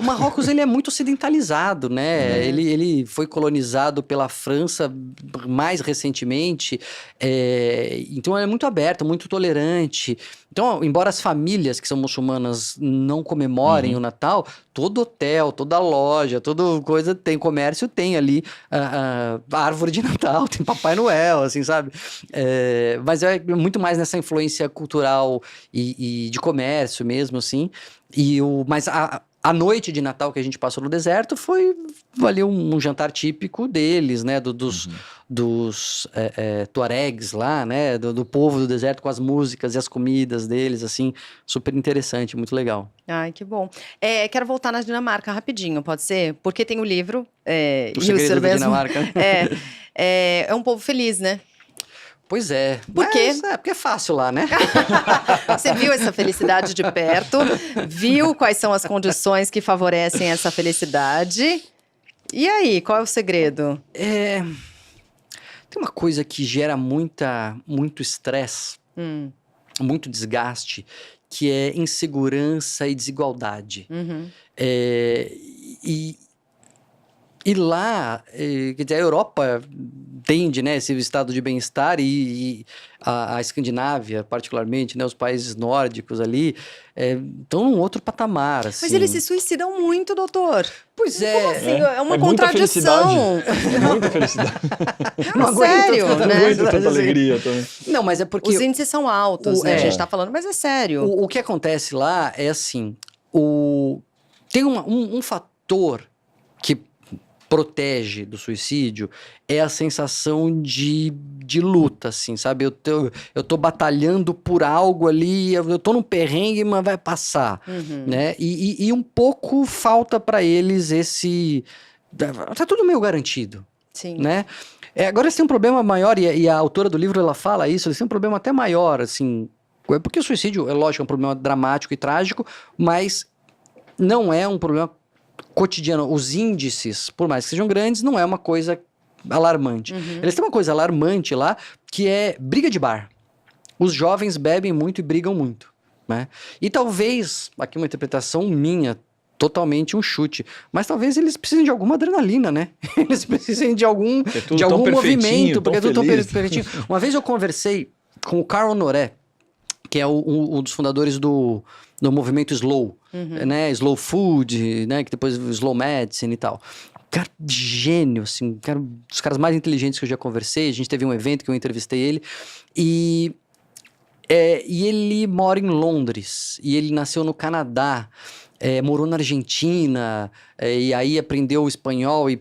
o Marrocos ele é muito ocidentalizado, né? Ele foi colonizado pela França mais recentemente, então é muito aberto, muito tolerante. Então, embora as famílias que são muçulmanas não comemorem o Natal, todo hotel, toda loja, toda coisa tem comércio, tem ali a árvore de Natal, tem Papai Noel, assim, sabe? Mas é muito mais nessa influência cultural e de comércio mesmo, assim. Mas a noite de Natal que a gente passou no deserto foi ali um jantar típico deles, né? Dos tuaregs lá, né? Do povo do deserto, com as músicas e as comidas deles, assim. Super interessante, muito legal. Ai, que bom. Quero voltar na Dinamarca rapidinho, pode ser? Porque tem o livro. O Segredo da Dinamarca. É um povo feliz, né? Pois é. Por quê? Porque é fácil lá, né? Você viu essa felicidade de perto, viu quais são as condições que favorecem essa felicidade. E aí, qual é o segredo? Tem uma coisa que gera muito estresse, muito desgaste, que é insegurança e desigualdade. E lá, quer dizer, a Europa tende, né, esse estado de bem-estar e a Escandinávia, particularmente, né, os países nórdicos ali, estão num outro patamar, assim. Mas eles se suicidam muito, doutor. Pois é. Como assim? É uma contradição. Muita felicidade. Não, sério, né? Não aguento tanta alegria também. Não, mas é porque... Os índices são altos, né? A gente tá falando, mas é sério. O que acontece lá é assim, tem um fator que protege do suicídio é a sensação de luta, assim, sabe? Eu tô batalhando por algo ali, eu tô num perrengue, mas vai passar, né? E um pouco falta pra eles esse... Tá tudo meio garantido, Sim. né? Agora eles têm um problema maior, e a autora do livro, ela fala isso, eles têm um problema até maior, assim, porque o suicídio, é lógico, é um problema dramático e trágico, mas não é um problema cotidiano. Os índices, por mais que sejam grandes, não é uma coisa alarmante. Eles têm uma coisa alarmante lá, que é briga de bar. Os jovens bebem muito e brigam muito, né? E talvez, aqui uma interpretação minha, totalmente um chute, mas talvez eles precisem de alguma adrenalina, né? Eles precisem de algum movimento, porque é tudo tão perfeitinho. Uma vez eu conversei com o Carl Honoré, que é um dos fundadores do movimento Slow, né? Slow Food, né? Que depois Slow Medicine e tal. Cara, gênio, assim, um dos caras mais inteligentes que eu já conversei. A gente teve um evento que eu entrevistei ele. E ele mora em Londres. E ele nasceu no Canadá. Morou na Argentina. E aí aprendeu espanhol e,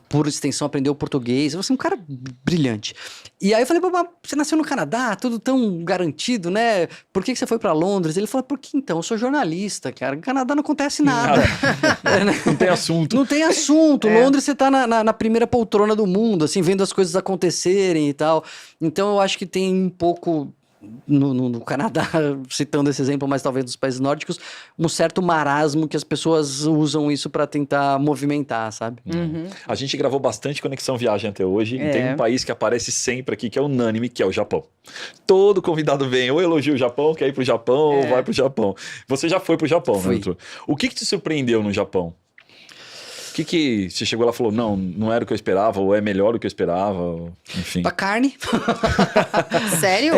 por extensão, aprendeu português. Assim, um cara brilhante. E aí eu falei, você nasceu no Canadá, tudo tão garantido, né? Por que você foi pra Londres? Ele falou, porque então, eu sou jornalista, cara. No Canadá não acontece nada. Não tem assunto. Não tem assunto. Londres você tá na primeira poltrona do mundo, assim, vendo as coisas acontecerem e tal. Então eu acho que tem um pouco... No Canadá, citando esse exemplo, mas talvez nos países nórdicos, um certo marasmo que as pessoas usam isso para tentar movimentar, sabe? A gente gravou bastante Conexão Viagem até hoje e tem um país que aparece sempre aqui, que é unânime, que é o Japão. Todo convidado vem, ou elogia o Japão, quer ir pro Japão, ou vai pro Japão. Você já foi pro Japão, né, doutor? O que te surpreendeu no Japão? O que você chegou lá e falou, não era o que eu esperava, ou é melhor do que eu esperava, enfim. A carne. Sério?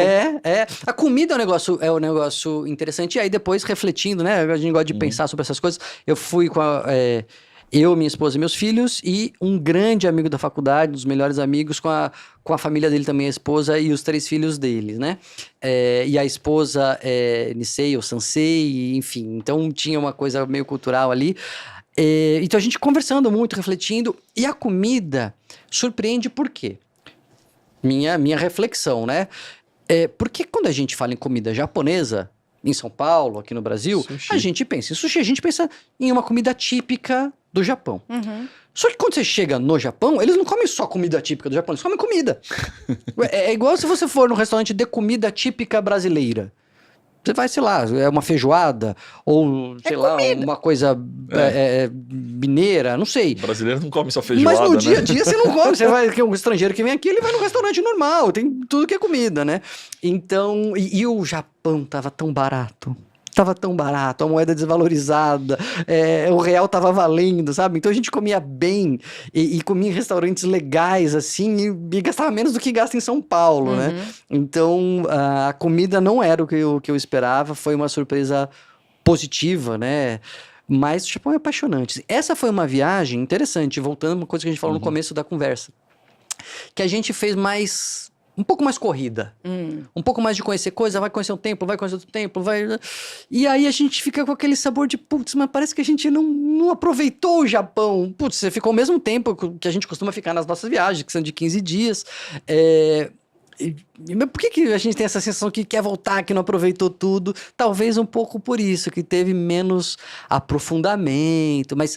A comida é um negócio interessante. E aí depois, refletindo, né? A gente gosta de pensar sobre essas coisas. Eu fui com eu, minha esposa e meus filhos, e um grande amigo da faculdade, um dos melhores amigos, com a família dele também, a esposa e os 3 filhos dele, né? E a esposa Nisei ou Sansei, enfim. Então tinha uma coisa meio cultural ali. Então a gente conversando muito, refletindo, e a comida surpreende por quê? Minha reflexão, né? Porque quando a gente fala em comida japonesa, em São Paulo, aqui no Brasil, sushi. A gente pensa em sushi, a gente pensa em uma comida típica do Japão. Só que quando você chega no Japão, eles não comem só comida típica do Japão, eles comem comida. É igual se você for num restaurante de comida típica brasileira. Você vai, sei lá, é uma feijoada, ou, sei lá, uma coisa mineira, não sei. O brasileiro não come só feijoada, mas no dia a né? dia você não come. Você vai, que um estrangeiro que vem aqui, ele vai num restaurante normal, tem tudo que é comida, né? Então, e o Japão tava tão barato. tava tão barato, a moeda desvalorizada, o real tava valendo, sabe? Então a gente comia bem e comia em restaurantes legais, assim, e gastava menos do que gasta em São Paulo, né? Então a comida não era o que eu esperava, foi uma surpresa positiva, né? Mas o Japão é apaixonante. Essa foi uma viagem interessante, voltando a uma coisa que a gente falou no começo da conversa, que a gente fez um pouco mais corrida. Um pouco mais de conhecer coisa, vai conhecer um templo, vai conhecer outro templo, vai... E aí a gente fica com aquele sabor de, putz, mas parece que a gente não aproveitou o Japão. Putz, você ficou ao mesmo tempo que a gente costuma ficar nas nossas viagens, que são de 15 dias. Mas por que a gente tem essa sensação que quer voltar, que não aproveitou tudo? Talvez um pouco por isso, que teve menos aprofundamento, mas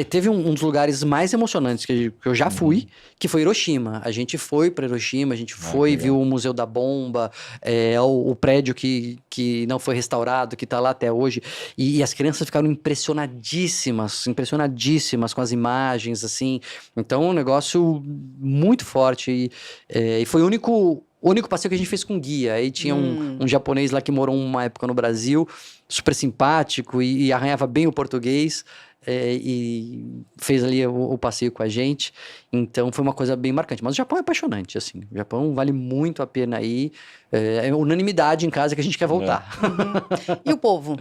teve um dos lugares mais emocionantes que eu já fui, que foi Hiroshima. A gente foi para Hiroshima, a gente foi, viu o Museu da Bomba, o prédio que não foi restaurado, que está lá até hoje. E as crianças ficaram impressionadíssimas com as imagens, assim. Então, um negócio muito forte. E foi o único passeio que a gente fez com guia. Aí tinha um japonês lá que morou uma época no Brasil, super simpático e arranhava bem o português. E fez ali o passeio com a gente. Então foi uma coisa bem marcante. Mas o Japão é apaixonante, assim. O Japão vale muito a pena ir. É unanimidade em casa que a gente quer voltar. E o povo?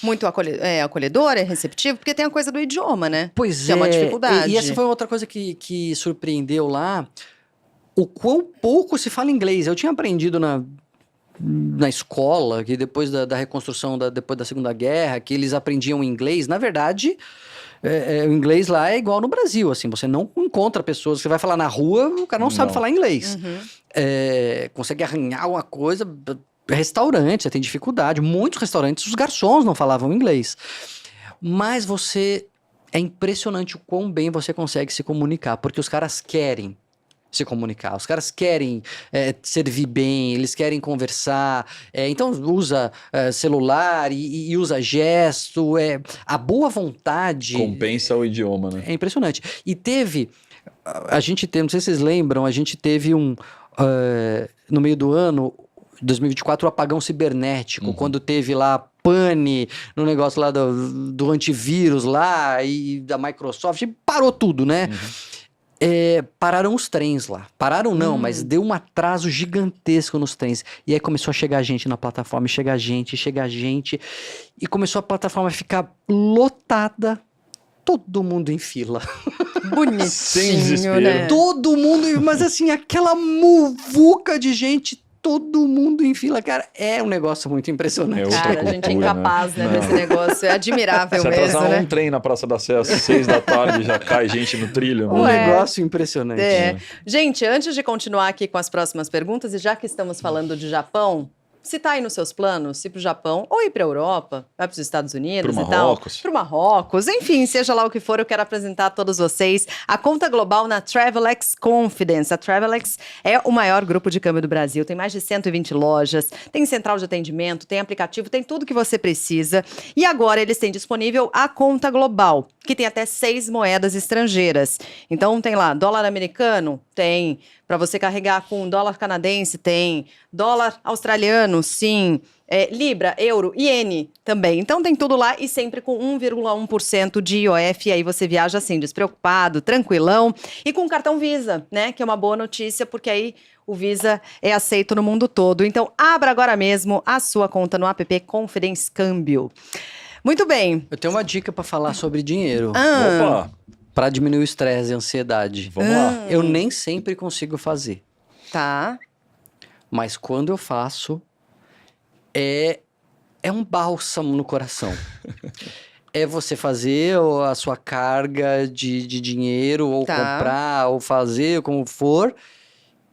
Muito acolhedor, é receptivo? Porque tem a coisa do idioma, né? Pois que é uma dificuldade. E essa foi outra coisa que surpreendeu lá. O quão pouco se fala inglês. Eu tinha aprendido na escola, que depois da reconstrução, depois da Segunda Guerra, que eles aprendiam inglês. Na verdade, o inglês lá é igual no Brasil, assim, você não encontra pessoas, você vai falar na rua, o cara não sabe falar inglês. Consegue arranhar uma coisa, restaurante, você tem dificuldade, muitos restaurantes, os garçons não falavam inglês. Mas é impressionante o quão bem você consegue se comunicar, porque os caras querem se comunicar, os caras querem servir bem, eles querem conversar, então usa celular e usa gesto, a boa vontade... Compensa o idioma, né? É impressionante. E a gente teve, não sei se vocês lembram, a gente teve no meio do ano, 2024, o apagão cibernético, quando teve lá pane no negócio lá do antivírus lá e da Microsoft, e parou tudo, né? Pararam os trens lá. Pararam não, mas deu um atraso gigantesco nos trens. E aí começou a chegar gente na plataforma, chega gente. E começou a plataforma a ficar lotada. Todo mundo em fila. Bonitinho, sem desespero, né? Todo mundo, mas assim, aquela muvuca de gente, todo mundo em fila, cara, é um negócio muito impressionante. Cara, a gente é incapaz, né, desse negócio, é admirável Se mesmo, atrasar né? um trem na Praça da Sé às 6 da tarde, já cai gente no trilho. Um negócio impressionante. Gente, antes de continuar aqui com as próximas perguntas, e já que estamos falando de Japão, se tá aí nos seus planos, ir pro Japão ou ir pra Europa, vai pros Estados Unidos Pro e tal. Marrocos. Pro Marrocos. Enfim, seja lá o que for, eu quero apresentar a todos vocês a conta global na Travelex Confidence. A Travelex é o maior grupo de câmbio do Brasil, tem mais de 120 lojas, tem central de atendimento, tem aplicativo, tem tudo que você precisa. E agora eles têm disponível a conta global, que tem até 6 moedas estrangeiras. Então tem lá dólar americano, tem para você carregar com dólar canadense, tem dólar australiano, sim, libra, euro, iene também. Então tem tudo lá e sempre com 1,1% de IOF, e aí você viaja assim, despreocupado, tranquilão, e com cartão Visa, né, que é uma boa notícia, porque aí o Visa é aceito no mundo todo. Então abra agora mesmo a sua conta no app Confidence Câmbio. Muito bem. Eu tenho uma dica para falar sobre dinheiro. Opa! Para diminuir o estresse e a ansiedade. Vamos lá. Eu nem sempre consigo fazer. Tá. Mas quando eu faço, é um bálsamo no coração. É você fazer a sua carga de dinheiro, ou comprar, ou fazer, como for,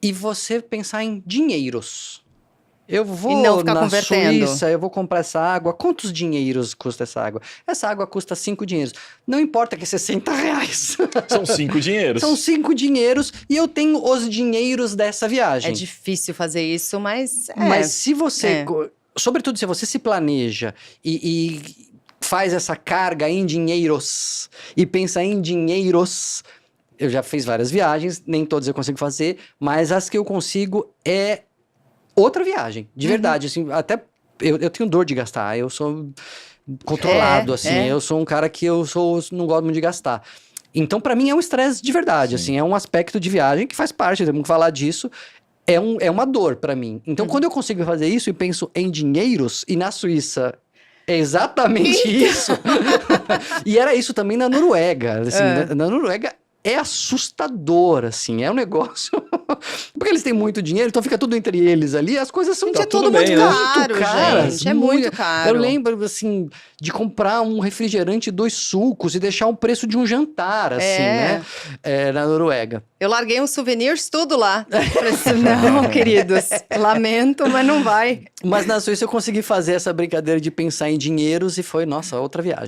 e você pensar em dinheiros. Eu vou na Suíça, eu vou comprar essa água. Quantos dinheiros custa essa água? Essa água custa 5 dinheiros. Não importa que é 60 reais. São 5 dinheiros. São 5 dinheiros e eu tenho os dinheiros dessa viagem. É difícil fazer isso, mas... Mas se você... Sobretudo se você se planeja e faz essa carga em dinheiros e pensa em dinheiros... Eu já fiz várias viagens, nem todas eu consigo fazer, mas as que eu consigo outra viagem, de verdade, assim, até eu tenho dor de gastar, eu sou controlado, eu sou um cara que não gosto muito de gastar. Então, pra mim, é um estresse de verdade, assim, é um aspecto de viagem que faz parte, temos que falar disso. É uma dor pra mim. Então, quando eu consigo fazer isso e penso em dinheiros, e na Suíça é exatamente isso. E era isso também na Noruega. Assim, na Noruega é assustador, assim, é um negócio... Porque eles têm muito dinheiro, então fica tudo entre eles ali, as coisas são... Gente, é tudo muito caro, caras, gente, é muito caro. Eu lembro, assim, de comprar um refrigerante e 2 sucos e deixar o preço de um jantar, assim, né? Na Noruega. Eu larguei uns souvenirs tudo lá. Falei assim, não, queridos, lamento, mas não vai. Mas na Suíça eu consegui fazer essa brincadeira de pensar em dinheiros e foi, nossa, outra viagem.